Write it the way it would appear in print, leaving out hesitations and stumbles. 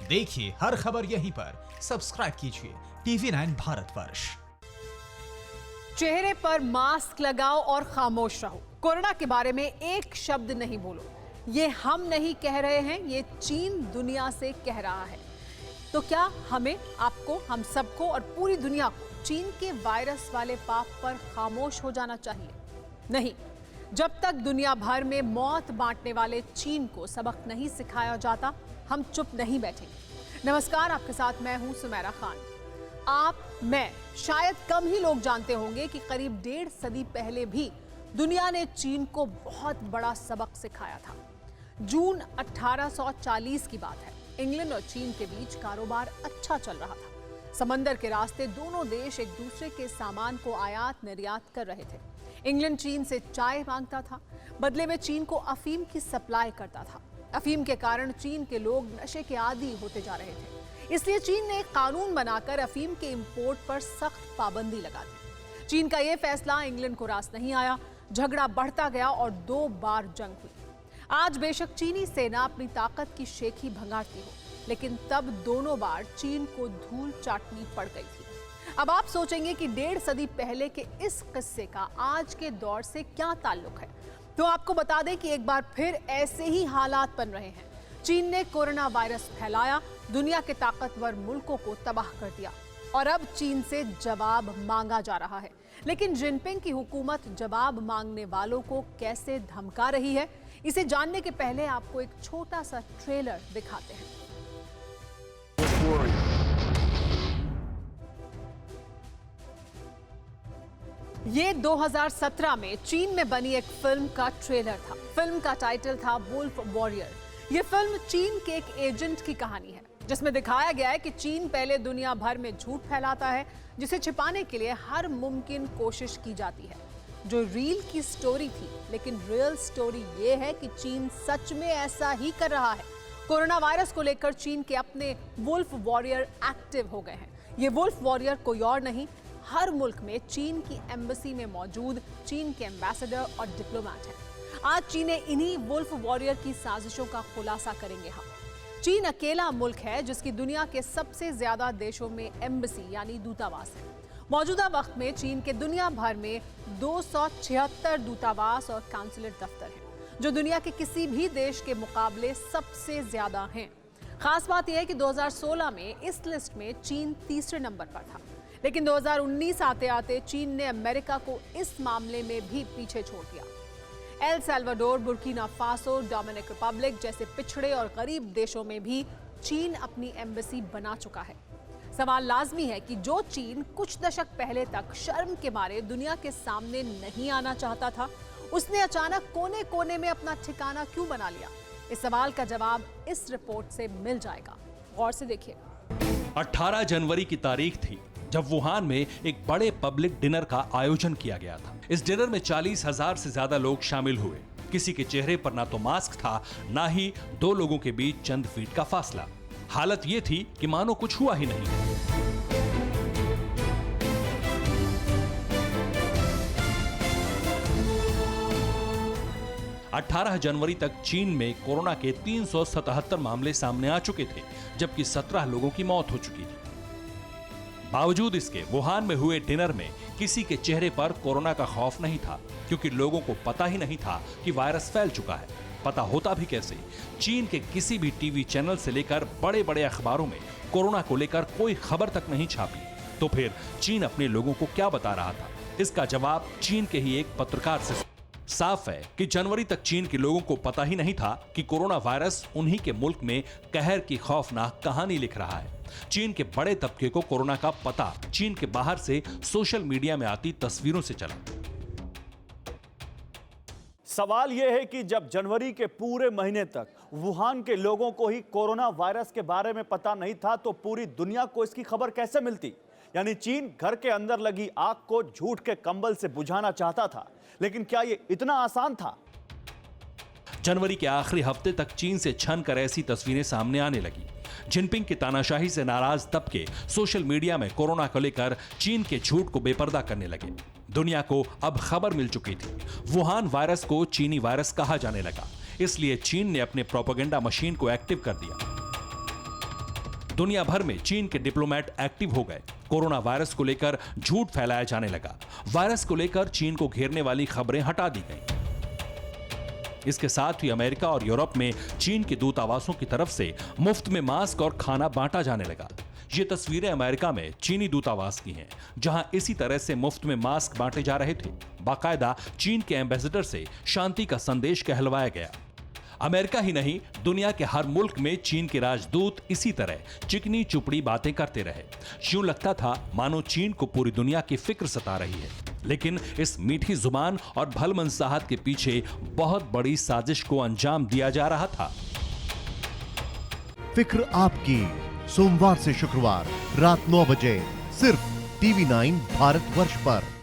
देखिए हर खबर यहीं पर। सब्सक्राइब कीजिए TV9 भारतवर्ष। चेहरे पर मास्क लगाओ और खामोश रहो। कोरोना के बारे में एक शब्द नहीं बोलो। ये हम नहीं कह रहे हैं, ये चीन दुनिया से कह रहा है। तो क्या हमें, आपको, हम सबको और पूरी दुनिया को चीन के वायरस वाले पाप पर खामोश हो जाना चाहिए? नहीं, जब तक दुनिया भर में मौत बांटने वाले चीन को सबक नहीं सिखाया जाता, हम चुप नहीं बैठेंगे। नमस्कार, आपके साथ मैं हूं सुमेरा खान। मैं शायद कम ही लोग जानते होंगे कि करीब 1.5 सदी पहले भी दुनिया ने चीन को बहुत बड़ा सबक सिखाया था। जून 1840 की बात है। इंग्लैंड और चीन के बीच कारोबार अच्छा चल रहा था। समंदर के रास्ते दोनों देश एक दूसरे के सामान को आयात निर्यात कर रहे थे। इंग्लैंड चीन से चाय मांगता था, बदले में चीन को अफीम की सप्लाई करता था। अफीम के कारण चीन के लोग नशे के आदी होते जा रहे थे। इसलिए चीन ने एक कानून बनाकर अफीम के इंपोर्ट पर सख्त पाबंदी लगा दी। चीन का यह फैसला इंग्लैंड को रास नहीं आया। झगड़ा बढ़ता गया और 2 बार जंग हुई। आज बेशक चीनी सेना अपनी ताकत की शेखी भंगारती हो, लेकिन तब दोनों बार चीन को धूल चाटनी पड़ गई थी। अब आप सोचेंगे कि 1.5 सदी पहले के इस किस्से का आज के दौर से क्या ताल्लुक है। तो आपको बता दें कि एक बार फिर ऐसे ही हालात बन रहे हैं। चीन ने कोरोना वायरस फैलाया, दुनिया के ताकतवर मुल्कों को तबाह कर दिया और अब चीन से जवाब मांगा जा रहा है। लेकिन जिनपिंग की हुकूमत जवाब मांगने वालों को कैसे धमका रही है, इसे जानने के पहले आपको एक छोटा सा ट्रेलर दिखाते हैं। ये 2017 में चीन में बनी एक फिल्म का ट्रेलर था। फिल्म का टाइटल था वुल्फ वॉरियर। ये फिल्म चीन के एक एजेंट की कहानी है, जिसमें दिखाया गया है कि चीन पहले दुनिया भर में झूठ फैलाता है, जिसे छिपाने के लिए हर मुमकिन कोशिश की जाती है। जो रील की स्टोरी थी, लेकिन रियल स्टोरी ये है कि चीन सच में ऐसा ही कर रहा है। कोरोना वायरस को लेकर चीन के अपने वुल्फ वॉरियर एक्टिव हो गए हैं। ये वुल्फ वॉरियर कोई और नहीं, हर मुल्क में चीन की एम्बेसी में मौजूद चीन के एम्बेसडर और डिप्लोमेट हैं। आज चीन इन्हीं वुल्फ वॉरियर की साजिशों का खुलासा करेंगे हम। चीन अकेला मुल्क है जिसकी दुनिया के सबसे ज्यादा देशों में एम्बेसी यानी दूतावास है। मौजूदा वक्त में चीन के दुनिया भर में 276 दूतावास और काउंसुलेट दफ्तर हैं, जो दुनिया के किसी भी देश के मुकाबले सबसे ज्यादा हैं। खास बात यह है कि 2016 में इस लिस्ट में चीन तीसरे नंबर पर था, लेकिन 2019 आते आते चीन ने अमेरिका को इस मामले में भी पीछे छोड़ दिया। El Salvador, Burkina Faso, Dominic Republic जैसे पिछड़े और गरीब देशों में भी चीन अपनी एम्बेसी बना चुका है। सवाल लाजमी है कि जो चीन कुछ दशक पहले तक शर्म के मारे दुनिया के सामने नहीं आना चाहता था, उसने अचानक कोने कोने में अपना ठिकाना क्यों बना लिया? इस सवाल का जवाब इस रिपोर्ट से मिल जाएगा। गौर से देखिएगा। 18 जनवरी की तारीख थी जब वुहान में एक बड़े पब्लिक डिनर का आयोजन किया गया था। इस डिनर में 40,000 से ज्यादा लोग शामिल हुए। किसी के चेहरे पर ना तो मास्क था, ना ही 2 लोगों के बीच चंद फीट का फासला। हालत यह थी कि मानो कुछ हुआ ही नहीं। अठारह जनवरी तक चीन में कोरोना के 377 मामले सामने आ चुके थे, जबकि 17 लोगों की मौत हो चुकी थी। बावजूद इसके वुहान में हुए डिनर में किसी के चेहरे पर कोरोना का खौफ नहीं था, क्योंकि लोगों को पता ही नहीं था कि वायरस फैल चुका है। पता होता भी कैसे? चीन के किसी भी टीवी चैनल से लेकर बड़े बड़े अखबारों में कोरोना को लेकर कोई खबर तक नहीं छापी। तो फिर चीन अपने लोगों को क्या बता रहा था? इसका जवाब चीन के ही एक पत्रकार से साफ है कि जनवरी तक चीन के लोगों को पता ही नहीं था कि कोरोना वायरस उन्हीं के मुल्क में कहर की खौफनाक कहानी लिख रहा है। चीन के बड़े तबके को कोरोना का पता चीन के बाहर से सोशल मीडिया में आती तस्वीरों से चला। सवाल यह है कि जब जनवरी के पूरे महीने तक वुहान के लोगों को ही कोरोना वायरस के बारे में पता नहीं था, तो पूरी दुनिया को इसकी खबर कैसे मिलती? यानी चीन घर के अंदर लगी आग को झूठ के कंबल से बुझाना चाहता था, लेकिन क्या यह इतना आसान था? जनवरी के आखिरी हफ्ते तक चीन से छन कर ऐसी तस्वीरें सामने आने लगी। जिनपिंग की तानाशाही से नाराज तबके सोशल मीडिया में कोरोना को लेकर चीन के झूठ को बेपर्दा करने लगे। दुनिया को अब खबर मिल चुकी थी, वुहान वायरस को चीनी वायरस कहा जाने लगा। इसलिए चीन ने अपने प्रोपेगेंडा मशीन को एक्टिव कर दिया। दुनिया भर में चीन के डिप्लोमेट एक्टिव हो गए। कोरोना वायरस को लेकर झूठ फैलाया जाने लगा। वायरस को लेकर चीन को घेरने वाली खबरें हटा दी गईं। इसके साथ ही अमेरिका और यूरोप में चीन के दूतावासों की तरफ से मुफ्त में मास्क और खाना बांटा जाने लगा। ये तस्वीरें अमेरिका में चीनी दूतावास की हैं, जहां इसी तरह से मुफ्त में मास्क बांटे जा रहे थे। बाकायदा चीन के एम्बेसडर से शांति का संदेश कहलवाया गया। अमेरिका ही नहीं, दुनिया के हर मुल्क में चीन के राजदूत इसी तरह चिकनी चुपड़ी बातें करते रहे। यूं लगता था मानो चीन को पूरी दुनिया की फिक्र सता रही है। लेकिन इस मीठी जुबान और भलमनसाहत के पीछे बहुत बड़ी साजिश को अंजाम दिया जा रहा था। फिक्र आपकी, सोमवार से शुक्रवार रात 9 बजे सिर्फ TV9 भारतवर्ष पर।